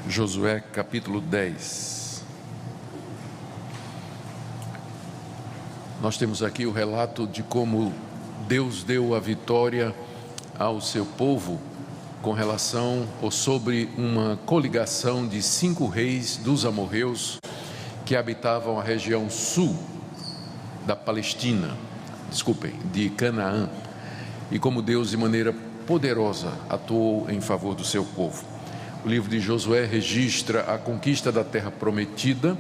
Josué capítulo 10. Nós temos aqui o relato de como Deus deu a vitória ao seu povo com relação ou sobre uma coligação de 5 reis dos amorreus que habitavam a região sul da Palestina, de Canaã, e como Deus de maneira poderosa atuou em favor do seu povo. O livro de Josué registra a conquista da terra prometida,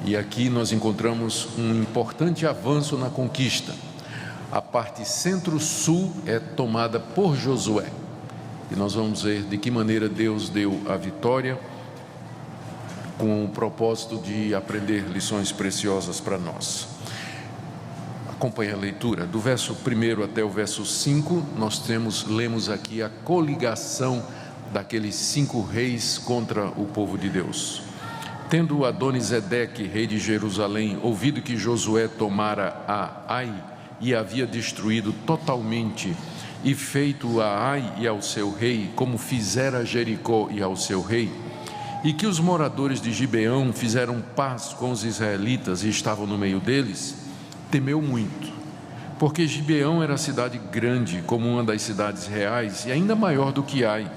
e aqui nós encontramos um importante avanço na conquista. A parte centro-sul é tomada por Josué, e nós vamos ver de que maneira Deus deu a vitória, com o propósito de aprender lições preciosas para nós. Acompanhe a leitura. Do verso 1 até o verso 5, lemos aqui a coligação daqueles 5 reis contra o povo de Deus. Tendo Adonisedeque, rei de Jerusalém, ouvido que Josué tomara a Ai e havia destruído totalmente, e feito a Ai e ao seu rei, como fizera a Jericó e ao seu rei, e que os moradores de Gibeão fizeram paz com os israelitas e estavam no meio deles, temeu muito, porque Gibeão era cidade grande, como uma das cidades reais, e ainda maior do que Ai,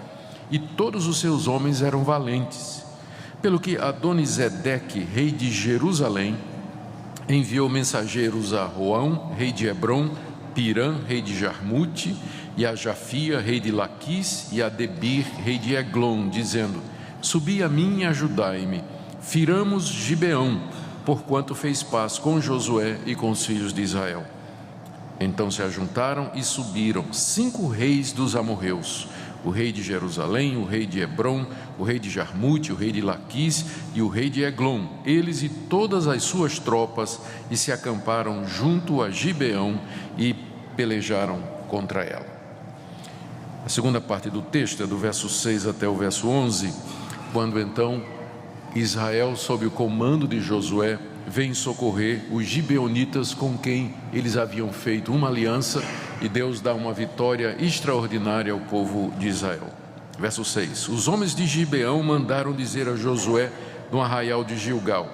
e todos os seus homens eram valentes. Pelo que Adonisedeque, rei de Jerusalém, enviou mensageiros a Roão, rei de Hebrom, Pirã, rei de Jarmute, e a Jafia, rei de Laquis, e a Debir, rei de Eglon, dizendo: subi a mim e ajudai-me, firamos Gibeão, porquanto fez paz com Josué e com os filhos de Israel. Então se ajuntaram e subiram 5 reis dos amorreus, o rei de Jerusalém, o rei de Hebrom, o rei de Jarmute, o rei de Laquis e o rei de Eglon, eles e todas as suas tropas, e se acamparam junto a Gibeão e pelejaram contra ela. A segunda parte do texto é do verso 6 até o verso 11, quando então Israel, sob o comando de Josué, vem socorrer os gibeonitas com quem eles haviam feito uma aliança, e Deus dá uma vitória extraordinária ao povo de Israel. Verso 6: os homens de Gibeão mandaram dizer a Josué no arraial de Gilgal: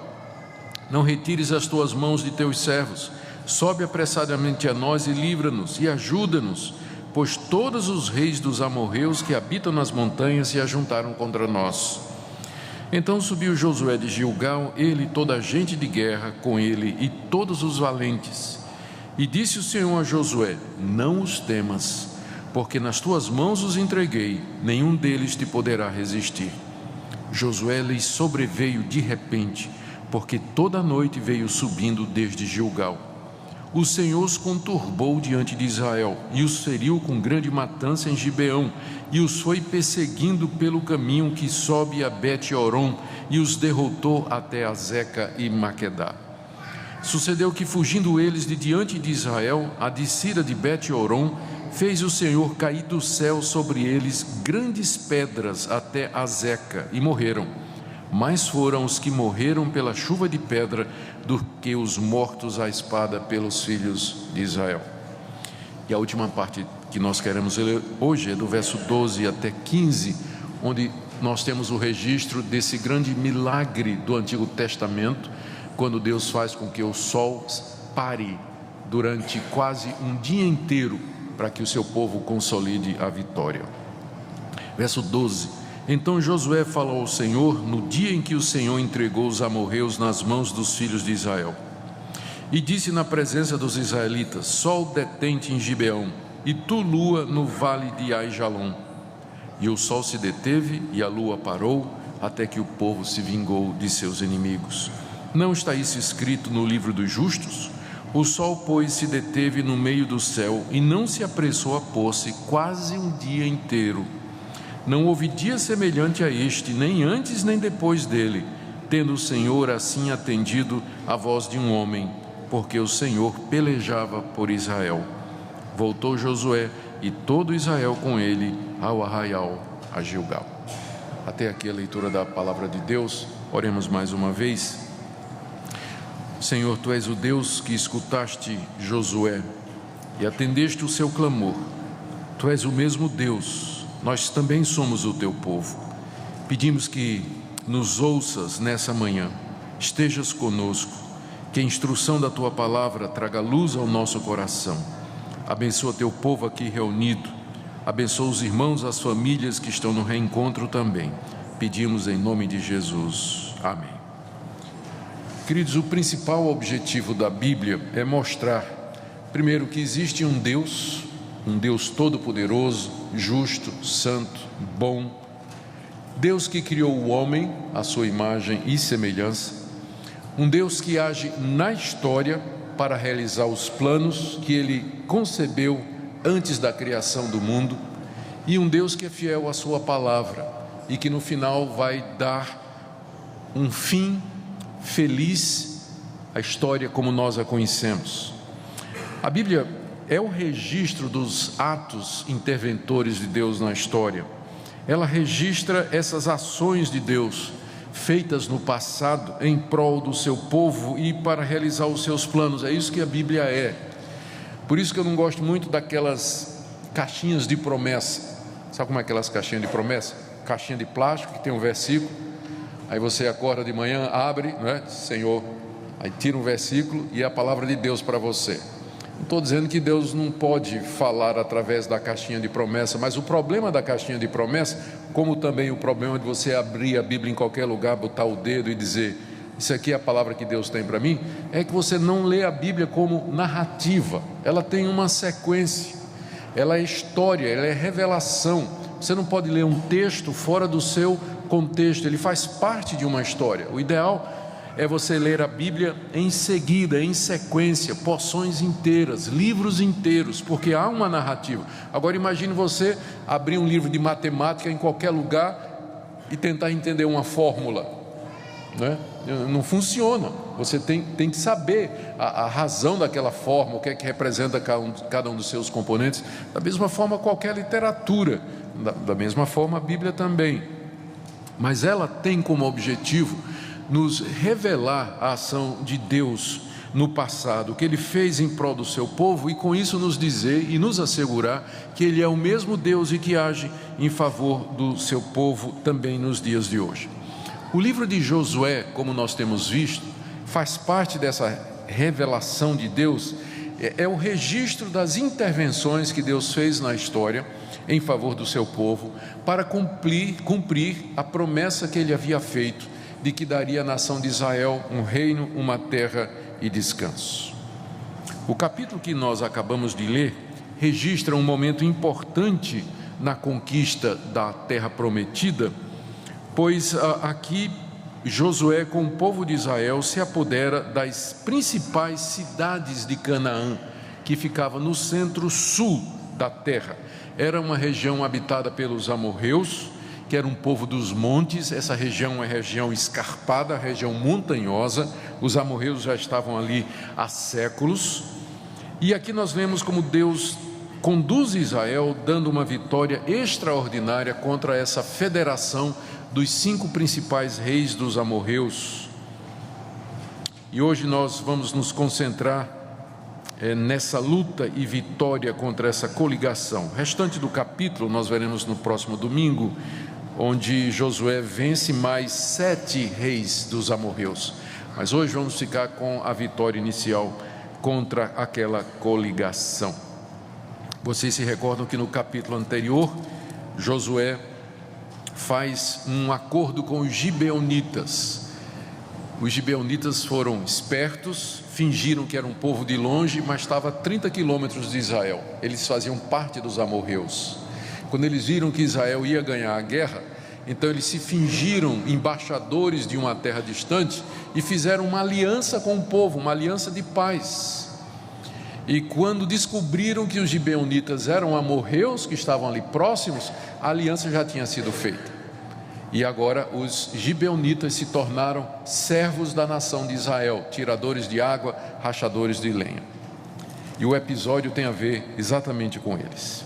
não retires as tuas mãos de teus servos, sobe apressadamente a nós e livra-nos e ajuda-nos, pois todos os reis dos amorreus que habitam nas montanhas se ajuntaram contra nós. Então subiu Josué de Gilgal, ele e toda a gente de guerra com ele e todos os valentes. E disse o Senhor a Josué: não os temas, porque nas tuas mãos os entreguei, nenhum deles te poderá resistir. Josué lhes sobreveio de repente, porque toda a noite veio subindo desde Gilgal. O Senhor os conturbou diante de Israel, e os feriu com grande matança em Gibeão, e os foi perseguindo pelo caminho que sobe a Bet-Horon, e os derrotou até Azeca e Maquedá. Sucedeu que, fugindo eles de diante de Israel, a descida de Bet-Horon, fez o Senhor cair do céu sobre eles grandes pedras até Azeca, e morreram. Mais foram os que morreram pela chuva de pedra do que os mortos à espada pelos filhos de Israel. E a última parte que nós queremos ler hoje é do verso 12 até 15, onde nós temos o registro desse grande milagre do Antigo Testamento, quando Deus faz com que o sol pare durante quase um dia inteiro para que o seu povo consolide a vitória. Verso 12: então Josué falou ao Senhor no dia em que o Senhor entregou os amorreus nas mãos dos filhos de Israel, e disse na presença dos israelitas: sol detente em Gibeão, e tu, lua, no vale de Aijalon. E o sol se deteve e a lua parou, até que o povo se vingou de seus inimigos. Não está isso escrito no livro dos justos? O sol, pois, se deteve no meio do céu e não se apressou a pôr-se quase um dia inteiro. Não houve dia semelhante a este, nem antes nem depois dele, tendo o Senhor assim atendido à voz de um homem, porque o Senhor pelejava por Israel. Voltou Josué e todo Israel com ele ao arraial a Gilgal. Até aqui a leitura da palavra de Deus. Oremos mais uma vez. Senhor, Tu és o Deus que escutaste Josué e atendeste o seu clamor. Tu és o mesmo Deus, nós também somos o Teu povo. Pedimos que nos ouças nessa manhã, estejas conosco, que a instrução da Tua palavra traga luz ao nosso coração. Abençoa Teu povo aqui reunido, abençoa os irmãos, as famílias que estão no reencontro também. Pedimos em nome de Jesus. Amém. Queridos, o principal objetivo da Bíblia é mostrar, primeiro, que existe um Deus todo-poderoso, justo, santo, bom, Deus que criou o homem à sua imagem e semelhança, um Deus que age na história para realizar os planos que Ele concebeu antes da criação do mundo, e um Deus que é fiel à sua palavra e que no final vai dar um fim feliz à história como nós a conhecemos. A Bíblia é o registro dos atos interventores de Deus na história. Ela registra essas ações de Deus feitas no passado em prol do seu povo e para realizar os seus planos. É isso que a Bíblia é. Por isso que eu não gosto muito daquelas caixinhas de promessa. Sabe como é aquelas caixinhas de promessa? Caixinha de plástico que tem um versículo. Aí você acorda de manhã, abre, não é? Senhor, aí tira um versículo e é a palavra de Deus para você. Não estou dizendo que Deus não pode falar através da caixinha de promessa, mas o problema da caixinha de promessa, como também o problema de você abrir a Bíblia em qualquer lugar, botar o dedo e dizer, isso aqui é a palavra que Deus tem para mim, é que você não lê a Bíblia como narrativa. Ela tem uma sequência, ela é história, ela é revelação. Você não pode ler um texto fora do seu contexto, ele faz parte de uma história. O ideal é você ler a Bíblia em seguida, em sequência, porções inteiras, livros inteiros, porque há uma narrativa. Agora imagine você abrir um livro de matemática em qualquer lugar e tentar entender uma fórmula, né? Não funciona. Você tem que saber a razão daquela fórmula, o que é que representa cada um dos seus componentes. Da mesma forma qualquer literatura, da mesma forma a Bíblia também. Mas ela tem como objetivo nos revelar a ação de Deus no passado, o que Ele fez em prol do seu povo, e com isso nos dizer e nos assegurar que Ele é o mesmo Deus e que age em favor do seu povo também nos dias de hoje. O livro de Josué, como nós temos visto, faz parte dessa revelação de Deus, é o registro das intervenções que Deus fez na história em favor do seu povo, para cumprir a promessa que Ele havia feito, de que daria à nação de Israel um reino, uma terra e descanso. O capítulo que nós acabamos de ler registra um momento importante na conquista da terra prometida, pois aqui Josué, com o povo de Israel, se apodera das principais cidades de Canaã, que ficava no centro-sul da terra. Era uma região habitada pelos amorreus, que era um povo dos montes. Essa região é região escarpada, região montanhosa. Os amorreus já estavam ali há séculos. E aqui nós vemos como Deus conduz Israel, dando uma vitória extraordinária contra essa federação dos 5 principais reis dos amorreus. E hoje nós vamos nos concentrar nessa luta e vitória contra essa coligação. O restante do capítulo nós veremos no próximo domingo, onde Josué vence mais 7 reis dos amorreus. Mas hoje vamos ficar com a vitória inicial contra aquela coligação. Vocês se recordam que no capítulo anterior, Josué faz um acordo com os gibeonitas. Os gibeonitas foram espertos, fingiram que era um povo de longe, mas estava a 30 quilômetros de Israel. Eles faziam parte dos amorreus. Quando eles viram que Israel ia ganhar a guerra, então eles se fingiram embaixadores de uma terra distante e fizeram uma aliança com o povo, uma aliança de paz. E quando descobriram que os gibeonitas eram amorreus que estavam ali próximos, a aliança já tinha sido feita. E agora os gibeonitas se tornaram servos da nação de Israel, tiradores de água, rachadores de lenha. E o episódio tem a ver exatamente com eles.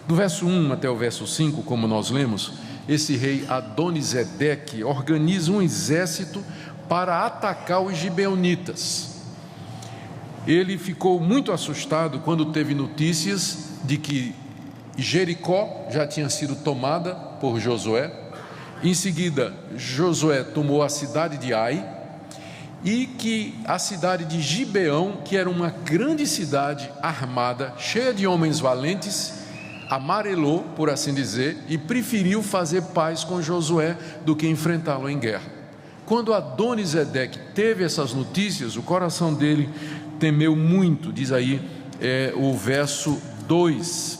Do verso 1 até o verso 5, como nós lemos, esse rei Adonisedeque organiza um exército para atacar os gibeonitas. Ele ficou muito assustado quando teve notícias de que Jericó já tinha sido tomada por Josué, Em seguida, Josué tomou a cidade de Ai, e que a cidade de Gibeão, que era uma grande cidade armada, cheia de homens valentes, amarelou, por assim dizer, e preferiu fazer paz com Josué do que enfrentá-lo em guerra. Quando Adoni-Zedeque teve essas notícias, o coração dele temeu muito, diz aí o verso 2,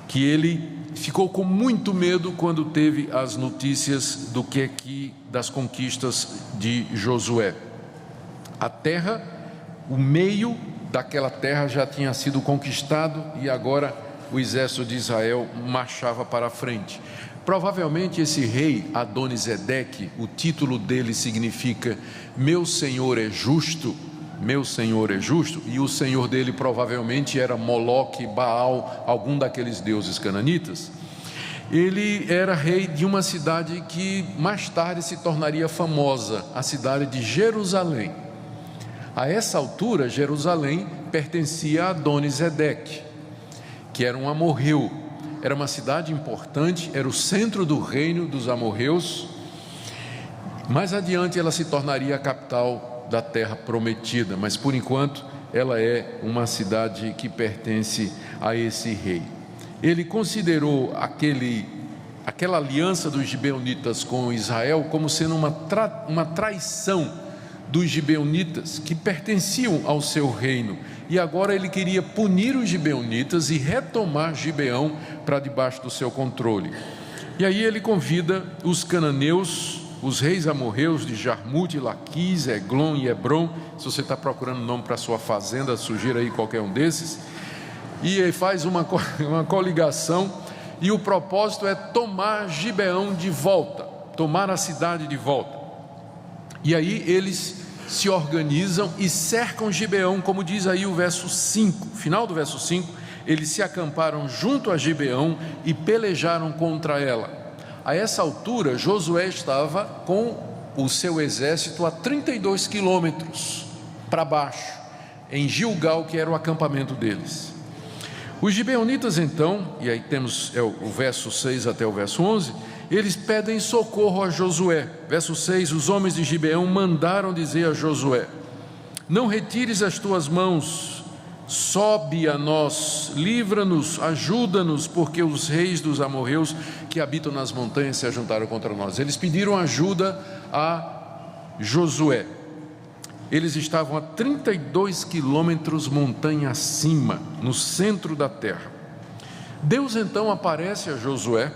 que ele ficou com muito medo quando teve as notícias das conquistas de Josué. A terra, o meio daquela terra já tinha sido conquistado e agora o exército de Israel marchava para a frente. Provavelmente esse rei Adoni-Zedeque, o título dele significa meu senhor é justo, meu senhor é justo, e o senhor dele provavelmente era Moloque, Baal, algum daqueles deuses cananitas. Ele era rei de uma cidade que mais tarde se tornaria famosa, a cidade de Jerusalém. A essa altura, Jerusalém pertencia a Adoni-Zedeque, que era um amorreu. Era uma cidade importante, era o centro do reino dos amorreus. Mais adiante ela se tornaria a capital da terra prometida, mas por enquanto ela é uma cidade que pertence a esse rei. Ele considerou aquela aliança dos gibeonitas com Israel como sendo uma traição dos gibeonitas que pertenciam ao seu reino, e agora ele queria punir os gibeonitas e retomar Gibeão para debaixo do seu controle. E aí ele convida os cananeus, os reis amorreus de Jarmute, Laquis, Eglon e Hebron. Se você está procurando nome para sua fazenda, sugira aí qualquer um desses, e ele faz uma coligação, e o propósito é tomar Gibeão de volta, tomar a cidade de volta. E aí eles se organizam e cercam Gibeão, como diz aí o verso 5, final do verso 5, eles se acamparam junto a Gibeão e pelejaram contra ela. A essa altura, Josué estava com o seu exército a 32 quilômetros para baixo, em Gilgal, que era o acampamento deles. Os gibeonitas então, e aí temos o verso 6 até o verso 11, eles pedem socorro a Josué. Verso 6, os homens de Gibeão mandaram dizer a Josué: não retires as tuas mãos, sobe a nós, livra-nos, ajuda-nos, porque os reis dos amorreus que habitam nas montanhas se ajuntaram contra nós. Eles pediram ajuda a Josué. Eles estavam a 32 quilômetros montanha acima, no centro da terra. Deus então aparece a Josué.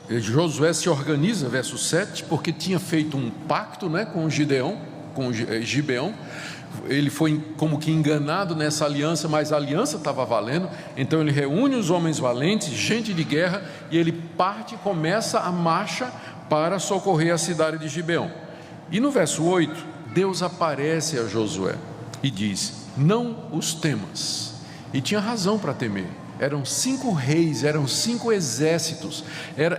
Josué se organiza, verso 7, porque tinha feito um pacto, com Gibeão. Ele foi como que enganado nessa aliança, mas a aliança estava valendo. Então ele reúne os homens valentes, gente de guerra, e ele parte e começa a marcha para socorrer a cidade de Gibeão. E no verso 8, Deus aparece a Josué e diz: não os temas. E tinha razão para temer. Eram 5 reis, eram 5 exércitos.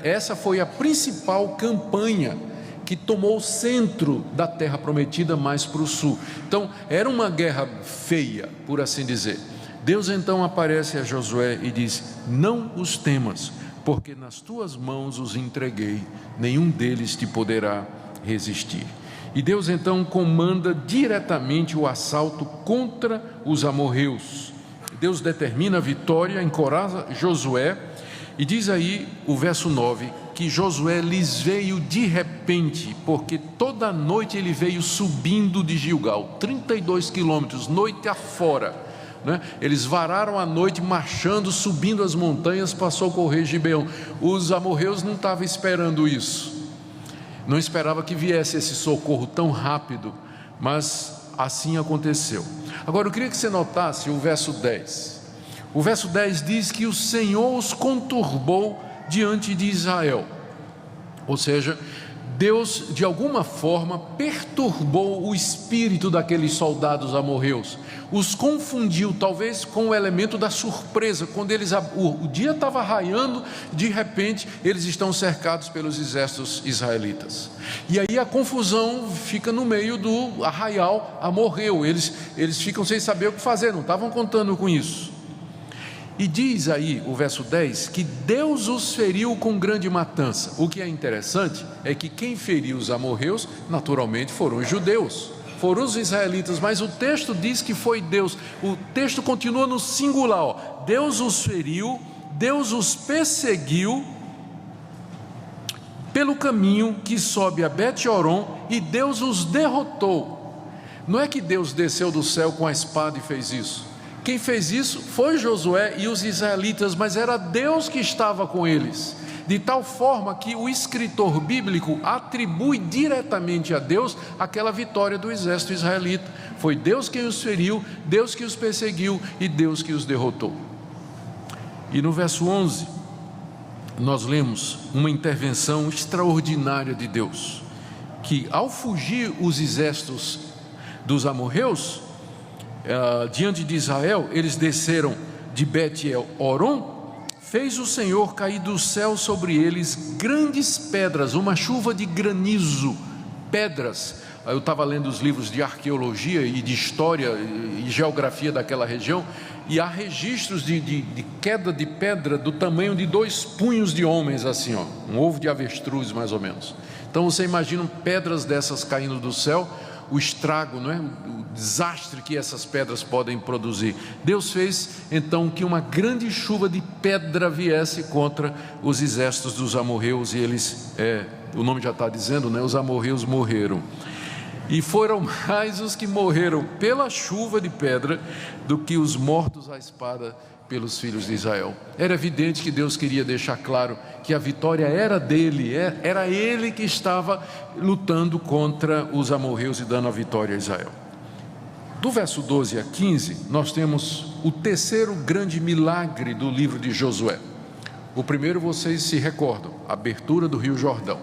Essa foi a principal campanha que tomou o centro da terra prometida mais para o sul. Então era uma guerra feia, por assim dizer. Deus então aparece a Josué e diz: não os temas, porque nas tuas mãos os entreguei, nenhum deles te poderá resistir. E Deus então comanda diretamente o assalto contra os amorreus. Deus determina a vitória, encoraja Josué, e diz aí o verso 9, que Josué lhes veio de repente, porque toda noite ele veio subindo de Gilgal, 32 quilômetros, noite afora, Eles vararam a noite marchando, subindo as montanhas para socorrer Gibeão. Os amorreus não estavam esperando isso, não esperava que viesse esse socorro tão rápido, mas assim aconteceu. Agora eu queria que você notasse o verso 10. O verso 10 diz que o Senhor os conturbou diante de Israel. Ou seja, Deus de alguma forma perturbou o espírito daqueles soldados amorreus, os confundiu talvez com o elemento da surpresa. Quando o dia estava raiando, de repente eles estão cercados pelos exércitos israelitas, e aí a confusão fica no meio do arraial amorreu. Eles ficam sem saber o que fazer, não estavam contando com isso. E diz aí o verso 10 que Deus os feriu com grande matança. O que é interessante é que quem feriu os amorreus naturalmente foram os judeus, foram os israelitas, mas o texto diz que foi Deus. O texto continua no singular, ó. Deus os feriu, Deus os perseguiu pelo caminho que sobe a Bet-Horon, e Deus os derrotou. Não é que Deus desceu do céu com a espada e fez isso. Quem fez isso foi Josué e os israelitas, mas era Deus que estava com eles, de tal forma que o escritor bíblico atribui diretamente a Deus aquela vitória do exército israelita. Foi Deus quem os feriu, Deus que os perseguiu e Deus que os derrotou. E no verso 11, nós lemos uma intervenção extraordinária de Deus, que ao fugir os exércitos dos amorreus, diante de Israel, eles desceram de Bet-Horon. Fez o Senhor cair do céu sobre eles grandes pedras, uma chuva de granizo, pedras. Eu estava lendo os livros de arqueologia e de história e geografia daquela região, e há registros de queda de pedra do tamanho de 2 punhos de homens, assim, ó, um ovo de avestruz mais ou menos. Então você imagina pedras dessas caindo do céu, o estrago, não é? O desastre que essas pedras podem produzir. Deus fez então que uma grande chuva de pedra viesse contra os exércitos dos amorreus, e eles, o nome já está dizendo, né? Os amorreus morreram. E foram mais os que morreram pela chuva de pedra do que os mortos à espada pelos filhos de Israel. Era evidente que Deus queria deixar claro que a vitória era dele, era ele que estava lutando contra os amorreus e dando a vitória a Israel. Do verso 12 a 15, nós temos o terceiro grande milagre do livro de Josué. O primeiro, vocês se recordam, a abertura do rio Jordão.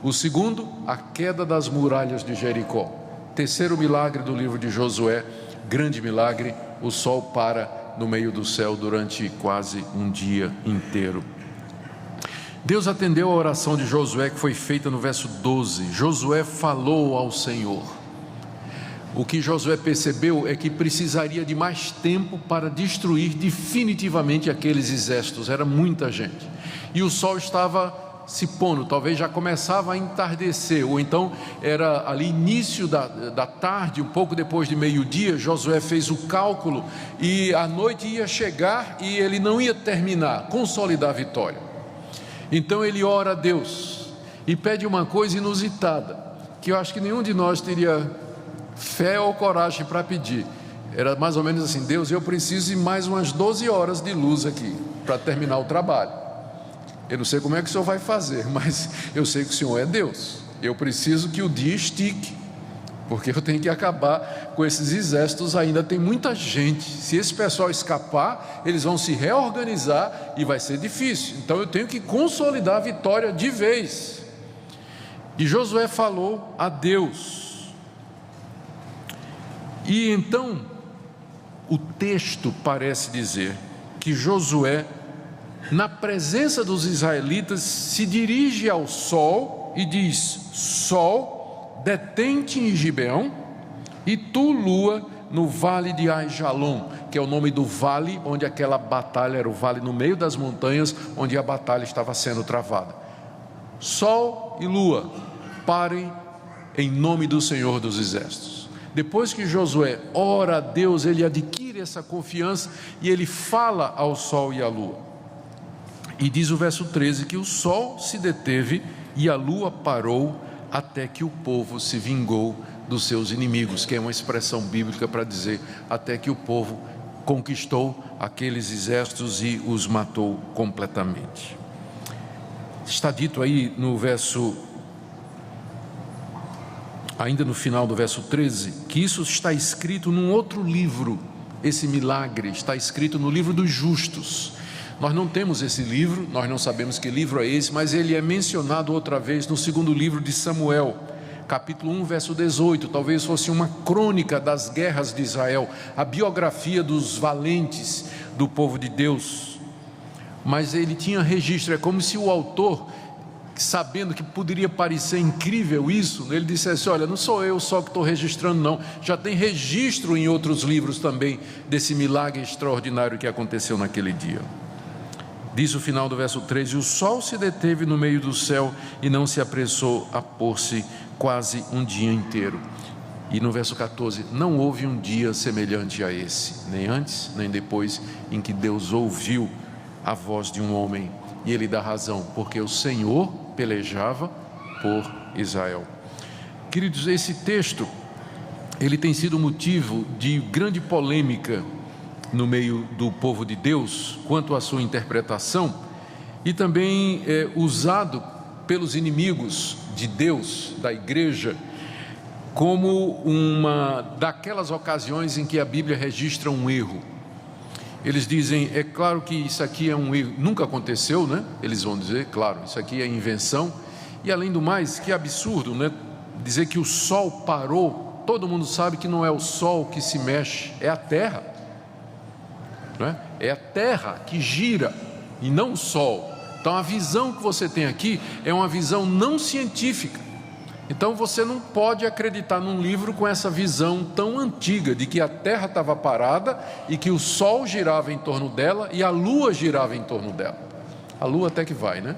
O segundo, a queda das muralhas de Jericó. Terceiro milagre do livro de Josué, grande milagre, o sol para no meio do céu durante quase um dia inteiro. Deus atendeu a oração de Josué, que foi feita no verso 12. Josué falou ao Senhor. O que Josué percebeu é que precisaria de mais tempo para destruir definitivamente aqueles exércitos. Era muita gente, e o sol estava se pondo, talvez já começava a entardecer, ou então era ali início da tarde, um pouco depois de meio-dia. Josué fez o cálculo e a noite ia chegar e ele não ia terminar, consolidar a vitória. Então ele ora a Deus e pede uma coisa inusitada, que eu acho que nenhum de nós teria fé ou coragem para pedir. Era mais ou menos assim: Deus, eu preciso de mais umas 12 horas de luz aqui para terminar o trabalho. Eu não sei como é que o Senhor vai fazer, mas eu sei que o Senhor é Deus. Eu preciso que o dia estique, porque eu tenho que acabar com esses exércitos. Ainda tem muita gente. Se esse pessoal escapar, eles vão se reorganizar e vai ser difícil. Então eu tenho que consolidar a vitória de vez. E Josué falou a Deus. E então o texto parece dizer que Josué, na presença dos israelitas, se dirige ao sol e diz: Sol, detente em Gibeão, e tu, lua, no vale de Aijalon, que é o nome do vale onde aquela batalha, era o vale no meio das montanhas onde a batalha estava sendo travada. Sol e lua, parem em nome do Senhor dos Exércitos. Depois que Josué ora a Deus, ele adquire essa confiança e ele fala ao sol e à lua. E diz o verso 13 que o sol se deteve e a lua parou até que o povo se vingou dos seus inimigos, que é uma expressão bíblica para dizer até que o povo conquistou aqueles exércitos e os matou completamente. Está dito aí no verso, ainda no final do verso 13, que isso está escrito num outro livro. Esse milagre está escrito no livro dos justos. Nós não temos esse livro, nós não sabemos que livro é esse, mas ele é mencionado outra vez no segundo livro de Samuel, capítulo 1, verso 18. Talvez fosse uma crônica das guerras de Israel, a biografia dos valentes do povo de Deus. Mas ele tinha registro, é como se o autor sabendo que poderia parecer incrível isso, ele dissesse: olha, não sou eu só que estou registrando não, já tem registro em outros livros também desse milagre extraordinário que aconteceu naquele dia. Diz o final do verso 13: o sol se deteve no meio do céu e não se apressou a pôr-se quase um dia inteiro. E no verso 14: não houve um dia semelhante a esse, nem antes nem depois, em que Deus ouviu a voz de um homem. E ele dá razão, porque o Senhor pelejava por Israel. Queridos, esse texto, ele tem sido motivo de grande polêmica no meio do povo de Deus, quanto à sua interpretação, e também usado pelos inimigos de Deus, da igreja, como uma daquelas ocasiões em que a Bíblia registra um erro. Eles dizem: é claro que isso aqui é um erro, nunca aconteceu, né? Eles vão dizer: claro, isso aqui é invenção. E além do mais, que absurdo, né? Dizer que o sol parou. Todo mundo sabe que não é o sol que se mexe, é a terra, né? É a terra que gira e não o sol. Então a visão que você tem aqui é uma visão não científica. Então você não pode acreditar num livro com essa visão tão antiga de que a terra estava parada e que o sol girava em torno dela e a lua girava em torno dela. A lua até que vai, né?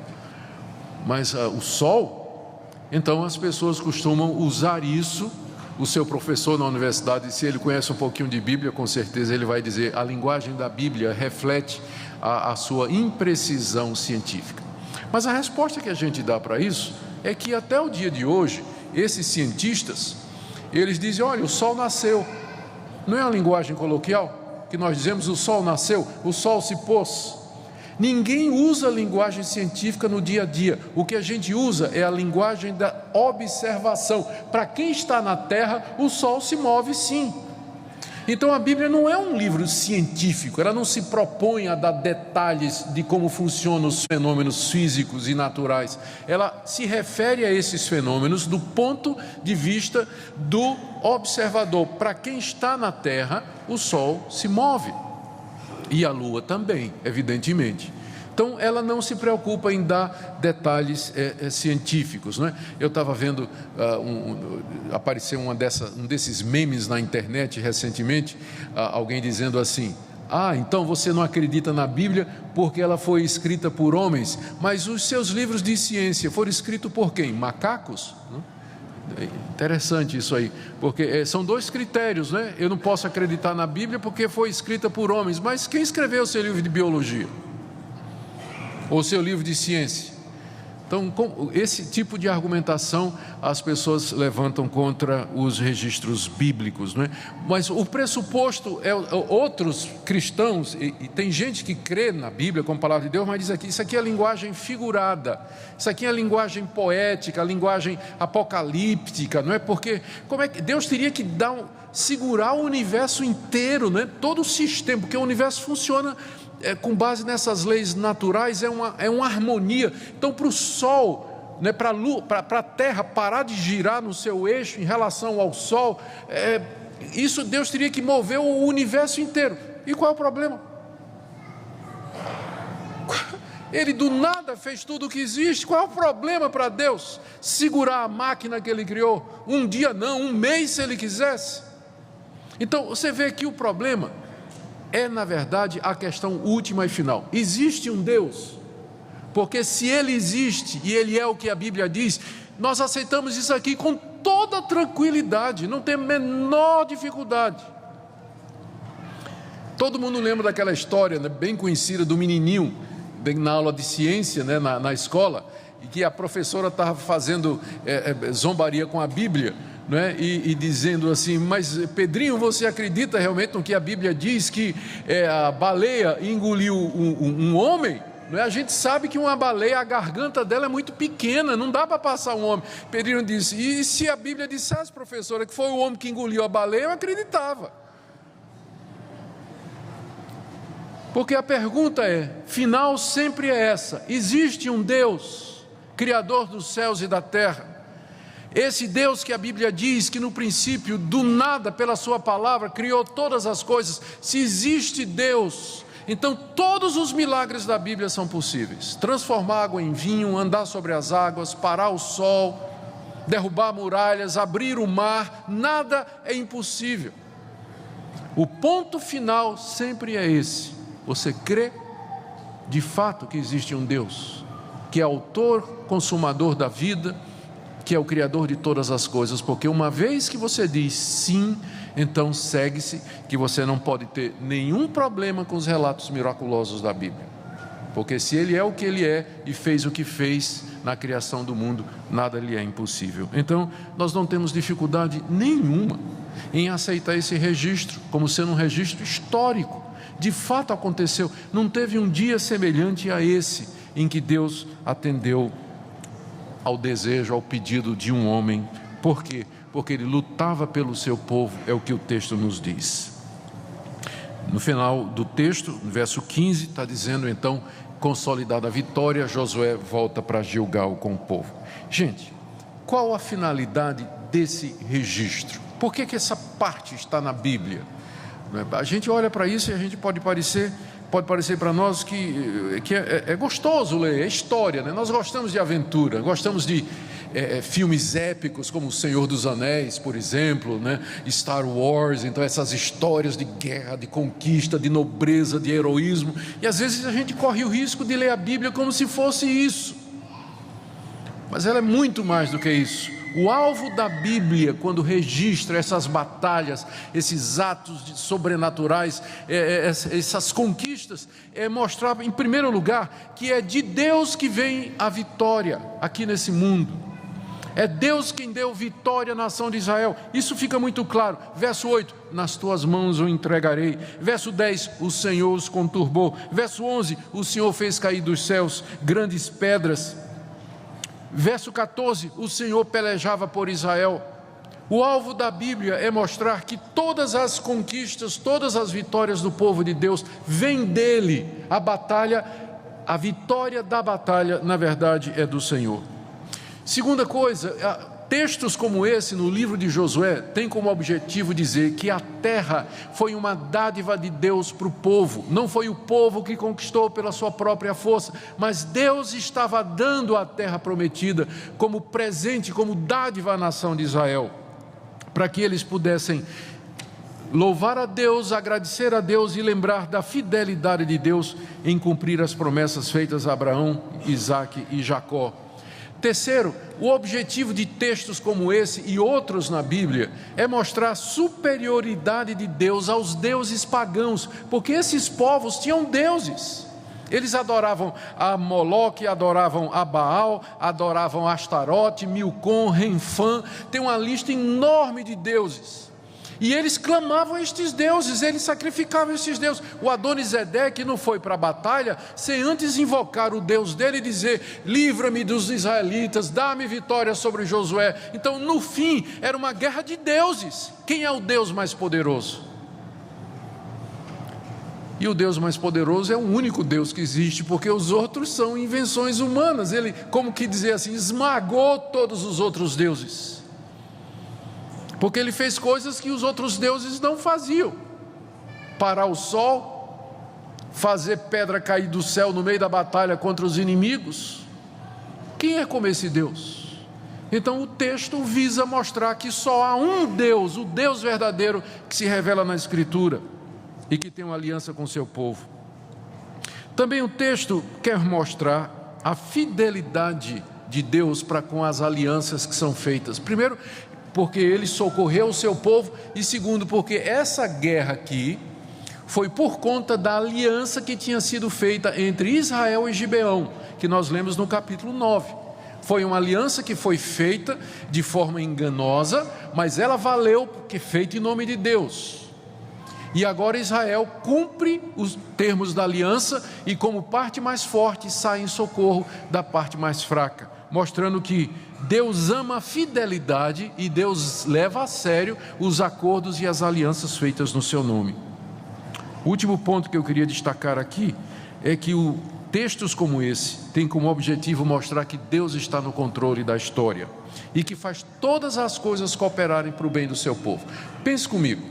Mas o sol, então as pessoas costumam usar isso. O seu professor na universidade, se ele conhece um pouquinho de Bíblia, com certeza ele vai dizer: a linguagem da Bíblia reflete a sua imprecisão científica. Mas a resposta que a gente dá para isso é que até o dia de hoje, esses cientistas, eles dizem: olha, o sol nasceu. Não é a linguagem coloquial que nós dizemos: o sol nasceu, o sol se pôs. Ninguém usa a linguagem científica no dia a dia. O que a gente usa é a linguagem da observação. Para quem está na terra, o sol se move sim. Então a Bíblia não é um livro científico, ela não se propõe a dar detalhes de como funcionam os fenômenos físicos e naturais. Ela se refere a esses fenômenos do ponto de vista do observador. Para quem está na terra, o sol se move e a lua também, evidentemente. Então ela não se preocupa em dar detalhes científicos, né? Eu estava vendo apareceu um desses memes na internet recentemente, alguém dizendo assim: então você não acredita na Bíblia porque ela foi escrita por homens, mas os seus livros de ciência foram escritos por quem? Macacos? Interessante isso aí, porque são dois critérios, né? Eu não posso acreditar na Bíblia porque foi escrita por homens, mas quem escreveu o seu livro de biologia? Ou seu livro de ciência? Então, com esse tipo de argumentação as pessoas levantam contra os registros bíblicos, não é? Mas o pressuposto é outros cristãos, e tem gente que crê na Bíblia como palavra de Deus, mas diz aqui: isso aqui é linguagem figurada, isso aqui é linguagem poética, linguagem apocalíptica, não é? Porque como é que Deus teria que segurar o universo inteiro, não é? Todo o sistema, porque o universo funciona com base nessas leis naturais, é uma harmonia. Então, para o sol, né, para a terra parar de girar no seu eixo em relação ao sol, isso Deus teria que mover o universo inteiro. E qual é o problema? Ele do nada fez tudo o que existe. Qual é o problema para Deus segurar a máquina que Ele criou? Um dia não, um mês se Ele quisesse. Então você vê que o problema é, na verdade, a questão última e final. Existe um Deus? Porque se Ele existe e Ele é o que a Bíblia diz, nós aceitamos isso aqui com toda tranquilidade, não tem a menor dificuldade. Todo mundo lembra daquela história, né, bem conhecida, do menininho na aula de ciência, né, na escola, e que a professora estava fazendo zombaria com a Bíblia, né, e dizendo assim: mas Pedrinho, você acredita realmente no que a Bíblia diz, que a baleia engoliu um homem? Não é? A gente sabe que uma baleia, a garganta dela é muito pequena, não dá para passar um homem. Pedrinho disse: e se a Bíblia dissesse, professora, que foi o homem que engoliu a baleia, eu acreditava. Porque a pergunta final sempre é essa: existe um Deus, Criador dos céus e da terra? Esse Deus que a Bíblia diz que no princípio, do nada, pela sua palavra, criou todas as coisas. Se existe Deus, Então todos os milagres da Bíblia são possíveis: transformar água em vinho, andar sobre as águas, parar o sol, derrubar muralhas, abrir o mar. Nada é impossível. O ponto final sempre é esse: você crê de fato que existe um Deus, que é autor, consumador da vida, que é o Criador de todas as coisas. Porque uma vez que você diz sim, então segue-se que você não pode ter nenhum problema com os relatos miraculosos da Bíblia. Porque se Ele é o que Ele é e fez o que fez na criação do mundo, nada lhe é impossível. Então nós não temos dificuldade nenhuma em aceitar esse registro como sendo um registro histórico. De fato aconteceu. Não teve um dia semelhante a esse em que Deus atendeu ao desejo, ao pedido de um homem. Por quê? Porque Ele lutava pelo seu povo, é o que o texto nos diz. No final do texto, no verso 15, está dizendo então: consolidada a vitória, Josué volta para Gilgal com o povo. Gente, qual a finalidade desse registro? Por que essa parte está na Bíblia? A gente olha para isso e a gente pode parecer para nós que é gostoso ler, é história, né? Nós gostamos de aventura, gostamos de filmes épicos como O Senhor dos Anéis, por exemplo, né? Star Wars. Então essas histórias de guerra, de conquista, de nobreza, de heroísmo. E às vezes a gente corre o risco de ler a Bíblia como se fosse isso, mas ela é muito mais do que isso. O alvo da Bíblia, quando registra essas batalhas, esses atos sobrenaturais, essas conquistas, é mostrar, em primeiro lugar, que é de Deus que vem a vitória aqui nesse mundo. É Deus quem deu vitória à nação de Israel. Isso fica muito claro. Verso 8: nas tuas mãos o entregarei. Verso 10: o Senhor os conturbou. Verso 11: o Senhor fez cair dos céus grandes pedras. Verso 14: o Senhor pelejava por Israel. O alvo da Bíblia é mostrar que todas as conquistas, todas as vitórias do povo de Deus vêm dele. A vitória da batalha, na verdade, é do Senhor. Segunda coisa, textos como esse no livro de Josué tem como objetivo dizer que a terra foi uma dádiva de Deus para o povo. Não foi o povo que conquistou pela sua própria força, mas Deus estava dando a terra prometida como presente, como dádiva à nação de Israel, para que eles pudessem louvar a Deus, agradecer a Deus e lembrar da fidelidade de Deus em cumprir as promessas feitas a Abraão, Isaque e Jacó. Terceiro, o objetivo de textos como esse e outros na Bíblia é mostrar a superioridade de Deus aos deuses pagãos, porque esses povos tinham deuses. Eles adoravam a Moloque, adoravam a Baal, adoravam a Astarote, Milcom, Renfã. Tem uma lista enorme de deuses. E eles clamavam a estes deuses, eles sacrificavam estes deuses. O Adonisedeque não foi para a batalha sem antes invocar o Deus dele e dizer: livra-me dos israelitas, dá-me vitória sobre Josué. Então no fim era uma guerra de deuses. Quem é o Deus mais poderoso? E o Deus mais poderoso é o único Deus que existe, porque os outros são invenções humanas. Ele, como que dizer assim, esmagou todos os outros deuses, porque ele fez coisas que os outros deuses não faziam: parar o sol, fazer pedra cair do céu no meio da batalha contra os inimigos. Quem é como esse Deus? Então o texto visa mostrar que só há um Deus, o Deus verdadeiro, que se revela na Escritura e que tem uma aliança com o seu povo. Também o texto quer mostrar a fidelidade de Deus para com as alianças que são feitas. Primeiro, porque ele socorreu o seu povo, e segundo, porque essa guerra aqui foi por conta da aliança que tinha sido feita entre Israel e Gibeão, que nós lemos no capítulo 9. Foi uma aliança que foi feita de forma enganosa, mas ela valeu porque feita em nome de Deus. E agora Israel cumpre os termos da aliança e, como parte mais forte, sai em socorro da parte mais fraca, mostrando que Deus ama a fidelidade e Deus leva a sério os acordos e as alianças feitas no seu nome. O último ponto que eu queria destacar aqui é que textos como esse têm como objetivo mostrar que Deus está no controle da história e que faz todas as coisas cooperarem para o bem do seu povo. Pense comigo,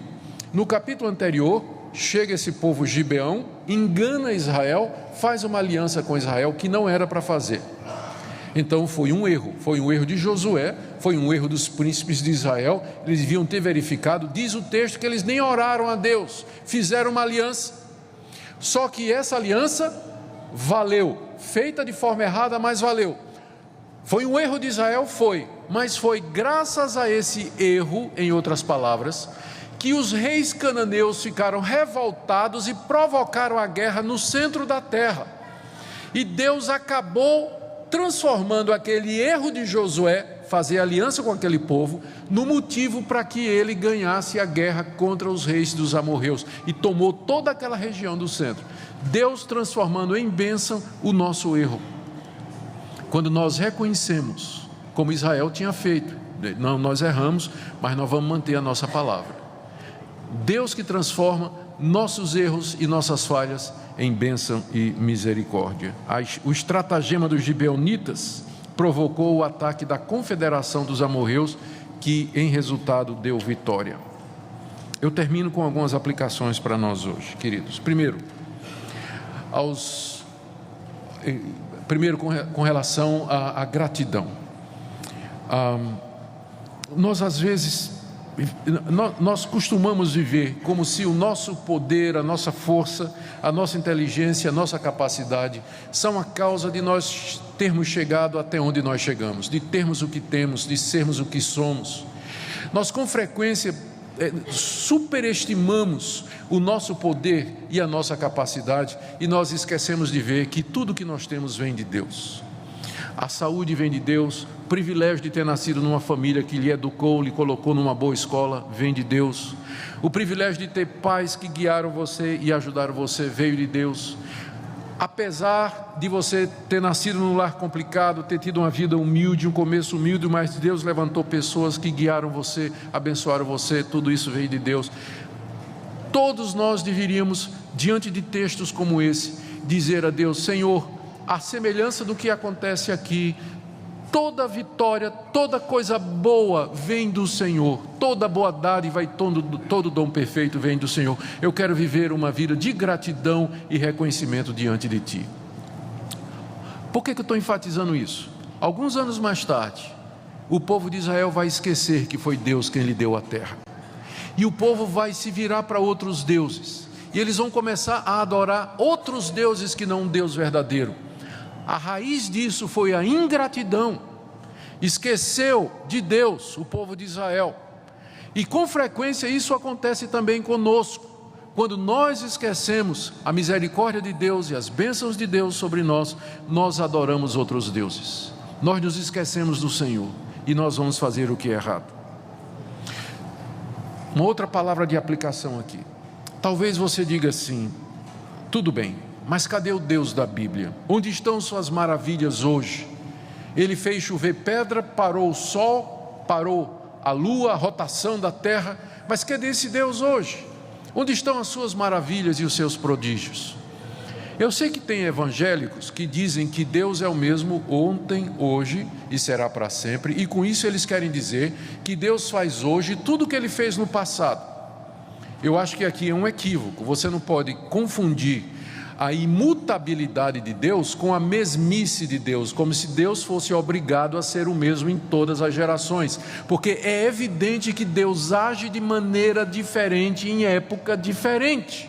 no capítulo anterior, chega esse povo Gibeão, engana Israel, faz uma aliança com Israel que não era para fazer. Então foi um erro de Josué, foi um erro dos príncipes de Israel. Eles deviam ter verificado. Diz o texto que eles nem oraram a Deus, fizeram uma aliança. Só que essa aliança valeu, feita de forma errada, mas valeu. Foi um erro de Israel? Foi, mas foi graças a esse erro, em outras palavras, que os reis cananeus ficaram revoltados e provocaram a guerra no centro da terra. E Deus acabou transformando aquele erro de Josué, fazer aliança com aquele povo, no motivo para que ele ganhasse a guerra contra os reis dos amorreus, e tomou toda aquela região do centro. Deus transformando em bênção o nosso erro. Quando nós reconhecemos, como Israel tinha feito, não, nós erramos, mas nós vamos manter a nossa palavra. Deus que transforma nossos erros e nossas falhas em bênção e misericórdia. O estratagema dos gibeonitas provocou o ataque da confederação dos amorreus, que em resultado deu vitória. Eu termino com algumas aplicações para nós hoje, queridos. Primeiro, com relação à gratidão. Nós às vezes nós costumamos viver como se o nosso poder, a nossa força, a nossa inteligência, a nossa capacidade são a causa de nós termos chegado até onde nós chegamos, de termos o que temos, de sermos o que somos. Nós com frequência superestimamos o nosso poder e a nossa capacidade, e nós esquecemos de ver que tudo que nós temos vem de Deus. A saúde vem de Deus, o privilégio de ter nascido numa família que lhe educou, lhe colocou numa boa escola, vem de Deus. O privilégio de ter pais que guiaram você e ajudaram você, veio de Deus. Apesar de você ter nascido num lar complicado, ter tido uma vida humilde, um começo humilde, mas Deus levantou pessoas que guiaram você, abençoaram você, tudo isso veio de Deus. Todos nós deveríamos, diante de textos como esse, dizer a Deus: Senhor, a semelhança do que acontece aqui, toda vitória, toda coisa boa vem do Senhor, toda boa dádiva e todo dom perfeito vem do Senhor. Eu quero viver uma vida de gratidão e reconhecimento diante de Ti. Por que eu estou enfatizando isso? Alguns anos mais tarde, o povo de Israel vai esquecer que foi Deus quem lhe deu a terra, e o povo vai se virar para outros deuses, e eles vão começar a adorar outros deuses que não um Deus verdadeiro. A raiz disso foi a ingratidão. Esqueceu de Deus o povo de Israel. E com frequência isso acontece também conosco. Quando nós esquecemos a misericórdia de Deus e as bênçãos de Deus sobre nós, nós adoramos outros deuses. Nós nos esquecemos do Senhor e nós vamos fazer o que é errado. Uma outra palavra de aplicação aqui. Talvez você diga assim: tudo bem, mas cadê o Deus da Bíblia? Onde estão suas maravilhas hoje? Ele fez chover pedra, parou o sol, parou a lua, a rotação da terra, mas cadê esse Deus hoje? Onde estão as suas maravilhas e os seus prodígios? Eu sei que tem evangélicos que dizem que Deus é o mesmo ontem, hoje e será para sempre, e com isso eles querem dizer que Deus faz hoje tudo o que Ele fez no passado. Eu acho que aqui é um equívoco. Você não pode confundir a imutabilidade de Deus com a mesmice de Deus, como se Deus fosse obrigado a ser o mesmo em todas as gerações, porque é evidente que Deus age de maneira diferente em época diferente.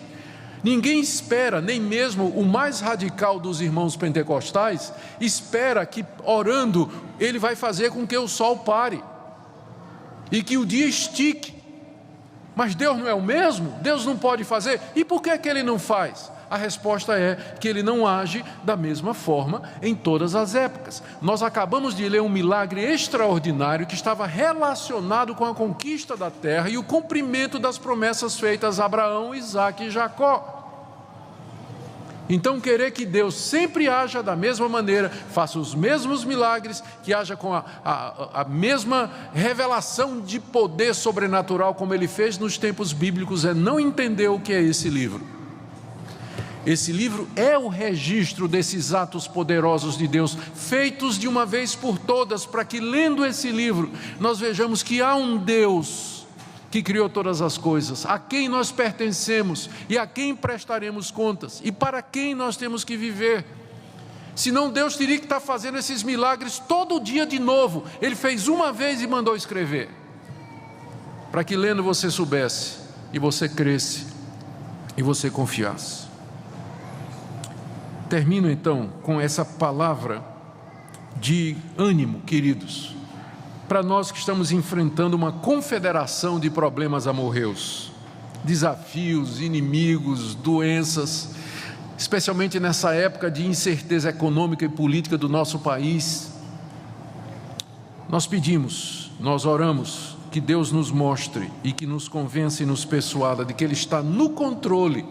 Ninguém espera, nem mesmo o mais radical dos irmãos pentecostais espera que orando ele vai fazer com que o sol pare e que o dia estique. Mas Deus não é o mesmo? Deus não pode fazer? E por que é que Ele não faz? A resposta é que Ele não age da mesma forma em todas as épocas. Nós acabamos de ler um milagre extraordinário que estava relacionado com a conquista da terra e o cumprimento das promessas feitas a Abraão, Isaque e Jacó. Então querer que Deus sempre haja da mesma maneira, faça os mesmos milagres, que haja com a mesma revelação de poder sobrenatural como Ele fez nos tempos bíblicos, é não entender o que é esse livro. Esse livro é o registro desses atos poderosos de Deus, feitos de uma vez por todas, para que lendo esse livro, nós vejamos que há um Deus que criou todas as coisas, a quem nós pertencemos e a quem prestaremos contas e para quem nós temos que viver. Senão Deus teria que estar fazendo esses milagres todo dia de novo. Ele fez uma vez e mandou escrever, para que lendo você soubesse, e você cresce, e você confiasse. Termino então com essa palavra de ânimo, queridos, para nós que estamos enfrentando uma confederação de problemas amorreus, desafios, inimigos, doenças, especialmente nessa época de incerteza econômica e política do nosso país. Nós pedimos, nós oramos, que Deus nos mostre e que nos convença e nos persuada de que Ele está no controle.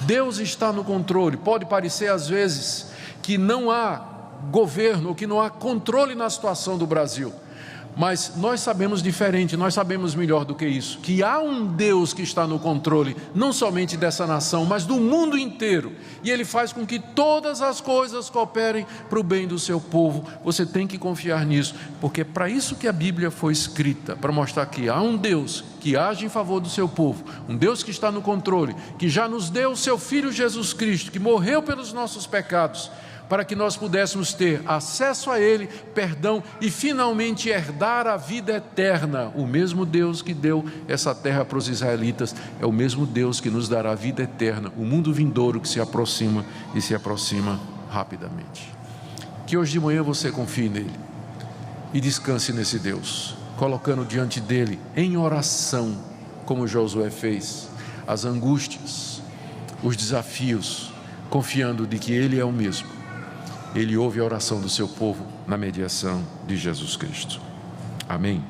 Deus está no controle. Pode parecer às vezes que não há governo, que não há controle na situação do Brasil, mas nós sabemos diferente, nós sabemos melhor do que isso, que há um Deus que está no controle, não somente dessa nação, mas do mundo inteiro, e Ele faz com que todas as coisas cooperem para o bem do seu povo. Você tem que confiar nisso, porque é para isso que a Bíblia foi escrita, para mostrar que há um Deus que age em favor do seu povo, um Deus que está no controle, que já nos deu o seu Filho Jesus Cristo, que morreu pelos nossos pecados, para que nós pudéssemos ter acesso a Ele, perdão e finalmente herdar a vida eterna. O mesmo Deus que deu essa terra para os israelitas é o mesmo Deus que nos dará a vida eterna, o mundo vindouro que se aproxima e se aproxima rapidamente. Que hoje de manhã você confie nele e descanse nesse Deus, colocando diante dele em oração, como Josué fez, as angústias, os desafios, confiando de que Ele é o mesmo. Ele ouve a oração do seu povo na mediação de Jesus Cristo. Amém.